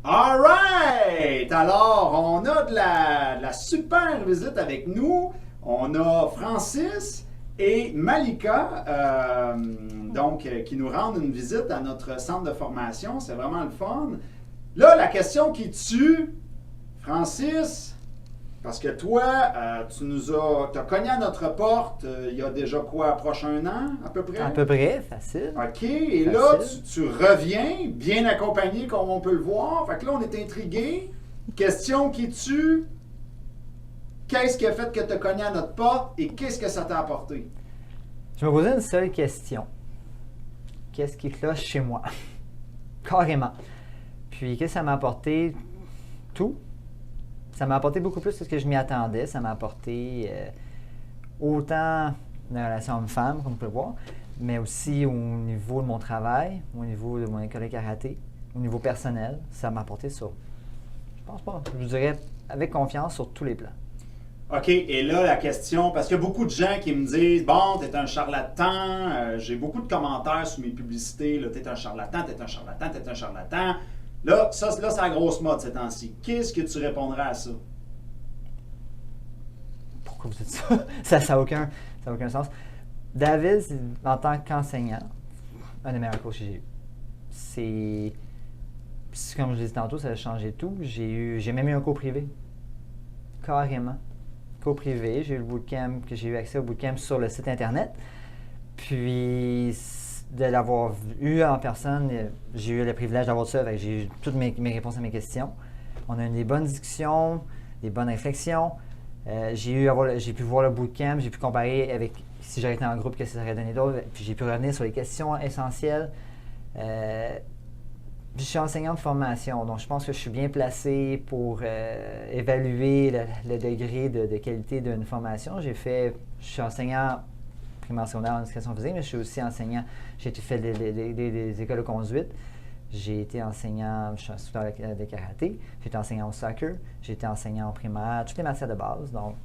All right! Alors, on a de la super visite avec nous. On a Francis et Malika, qui nous rendent une visite à notre centre de formation. C'est vraiment le fun. Là, la question qui tue, Francis, parce que toi, t'as cogné à notre porte il y a déjà quoi, approche un an à peu près? À peu près, facile. OK, et Facile. là, tu reviens, bien accompagné comme on peut le voir. Fait que là, on est intrigué. Question qui tue. Qu'est-ce qui a fait que tu as cogné à notre porte et qu'est-ce que ça t'a apporté? Je me posais une seule question. Qu'est-ce qui cloche chez moi? Carrément. Puis, qu'est-ce que ça m'a apporté? Tout. Ça m'a apporté beaucoup plus que ce que je m'y attendais. Ça m'a apporté autant de relation homme-femme, comme on peut le voir, mais aussi au niveau de mon travail, au niveau de mon école de karaté, au niveau personnel. Ça m'a apporté ça. Je pense pas. Je dirais avec confiance sur tous les plans. OK, et là, la question, parce qu'il y a beaucoup de gens qui me disent « Bon, t'es un charlatan. J'ai beaucoup de commentaires sur mes publicités. « T'es un charlatan, t'es un charlatan, t'es un charlatan. » Là, c'est la grosse mode ces temps-ci. Qu'est-ce que tu répondrais à ça? Pourquoi vous dites ça? Ça n'a aucun sens. David, en tant qu'enseignant, un des meilleurs coachs que j'ai eu. C'est comme je l'ai dit tantôt, ça a changé tout. J'ai même eu un cours privé. Carrément. Cours privé. J'ai eu le bootcamp, que j'ai eu accès au bootcamp sur le site Internet. Puis, de l'avoir eu en personne, j'ai eu le privilège d'avoir ça. J'ai eu toutes mes réponses à mes questions. On a eu des bonnes discussions, des bonnes réflexions. J'ai pu voir le bootcamp, j'ai pu comparer avec si j'aurais été en groupe, qu'est-ce que ça aurait donné d'autre. Puis j'ai pu revenir sur les questions essentielles. Je suis enseignant de formation, donc je pense que je suis bien placé pour évaluer le degré de qualité d'une formation. Je suis enseignant primaire secondaire en éducation physique, mais je suis aussi enseignant. J'ai fait des écoles de conduite. J'ai été enseignant, je suis instructeur de karaté, j'ai été enseignant au soccer, j'ai été enseignant en primaire, toutes les matières de base, donc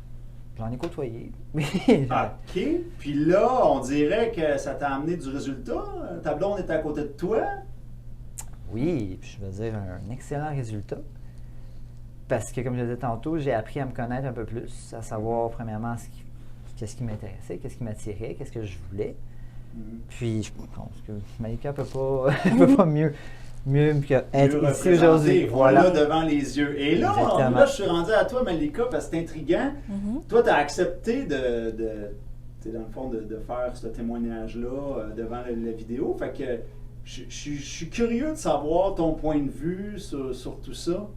j'en ai côtoyé. OK, puis là, on dirait que ça t'a amené du résultat. Ta blonde est à côté de toi. Oui, puis je veux dire un excellent résultat. Parce que, comme je le disais tantôt, j'ai appris à me connaître un peu plus, à savoir, premièrement, qu'est-ce qui m'intéressait, qu'est-ce qui m'attirait, qu'est-ce que je voulais. Puis, je pense que Malika peut pas mieux qu'être ici aujourd'hui. Voilà, devant les yeux. Et là, je suis rendu à toi, Malika, parce que c'est intriguant. Toi, tu as accepté dans le fond, de faire ce témoignage-là devant la vidéo. Fait que je suis curieux de savoir ton point de vue sur tout ça.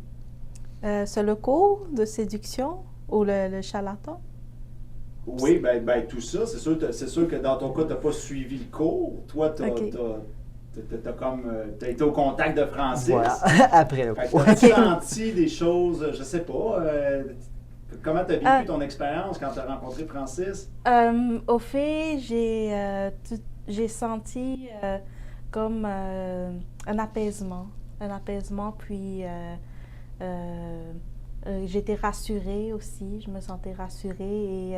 C'est le cours de séduction ou le charlatan? Oui, ben tout ça. C'est sûr que dans ton cas, tu n'as pas suivi le cours. Toi, tu as été au contact de Francis. Voilà, après le cours. As-tu senti des choses, je sais pas, comment tu as vécu ton expérience quand tu as rencontré Francis? Au fait, j'ai senti comme un apaisement, puis j'étais rassurée aussi, je me sentais rassurée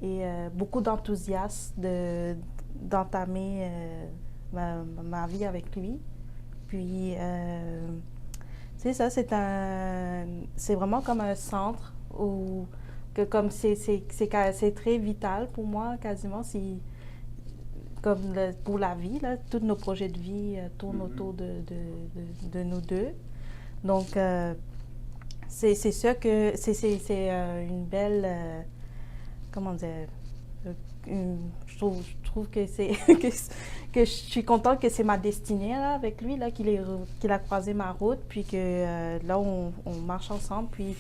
et beaucoup d'enthousiasme d'entamer ma vie avec lui. Puis, c'est ça, c'est vraiment comme un centre où, comme c'est très vital pour moi, quasiment, comme pour la vie, là, tous nos projets de vie tournent autour de nous deux. Donc, c'est sûr que c'est une belle, comment dire, je trouve que que je suis contente que c'est ma destinée là, avec lui, là, qu'il a croisé ma route, puis que là, on marche ensemble, puis...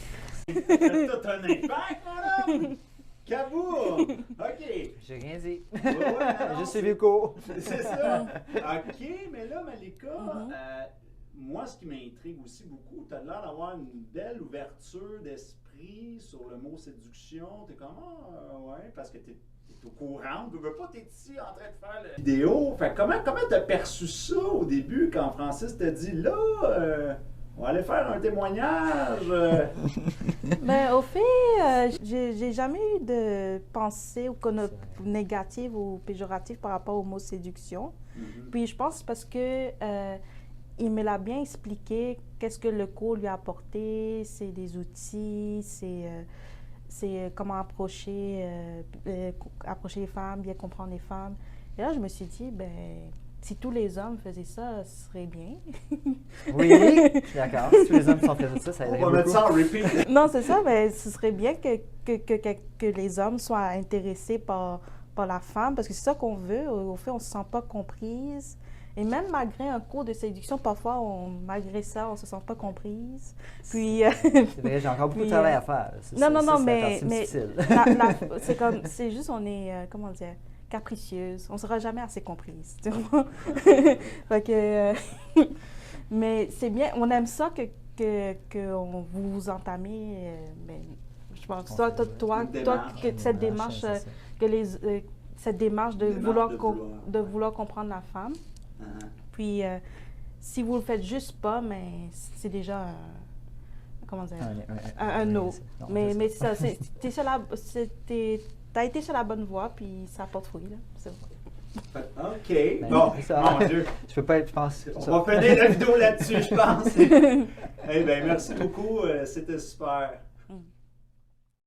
T'as un impact, madame! Kaboum! OK. J'ai rien dit. Ouais, je suis le cours. C'est ça. OK, mais là, Malika, moi, ce qui m'intrigue aussi beaucoup, tu as l'air d'avoir une belle ouverture d'esprit sur le mot séduction. Tu es comment? Ouais, parce que tu es au courant. Tu ne veux pas, tu es ici en train de faire la vidéo. Fait comment tu as perçu ça au début quand Francis t'a dit là, on va aller faire un témoignage? Ben, au fait, j'ai jamais eu de pensée négative ou péjorative par rapport au mot séduction. Puis je pense parce que il me l'a bien expliqué, qu'est-ce que le cours lui a apporté, c'est des outils, c'est comment approcher les femmes, bien comprendre les femmes. Et là, je me suis dit, ben, si tous les hommes faisaient ça, ce serait bien. Oui, je suis d'accord. Si tous les hommes faisaient ça On aiderait va mettre beaucoup. ça en repeat. Non, c'est ça, mais ce serait bien que les hommes soient intéressés par la femme, parce que c'est ça qu'on veut. Au fait, on ne se sent pas comprise. Et même malgré un cours de séduction, parfois, malgré ça, on ne se sent pas comprise. Puis, C'est vrai, j'ai encore beaucoup de Puis, travail à faire. non, c'est la mais partie difficile. c'est juste, on est, comment dire, capricieuse. On ne sera jamais assez comprise. Tu vois? Fait que, mais c'est bien, on aime ça que vous entamez, mais je pense, cette démarche, c'est ça. cette démarche de vouloir comprendre la femme. Uh-huh. Puis, si vous le faites juste pas, mais c'est déjà, comment dire, un no. Non, Mais ça, t'as été sur la bonne voie, puis ça porte fruit, là. C'est bon. OK. Bon, c'est ça. mon Dieu. Je peux pas être, je pense. On va finir la vidéo là-dessus, je pense. Eh bien, merci beaucoup. C'était super.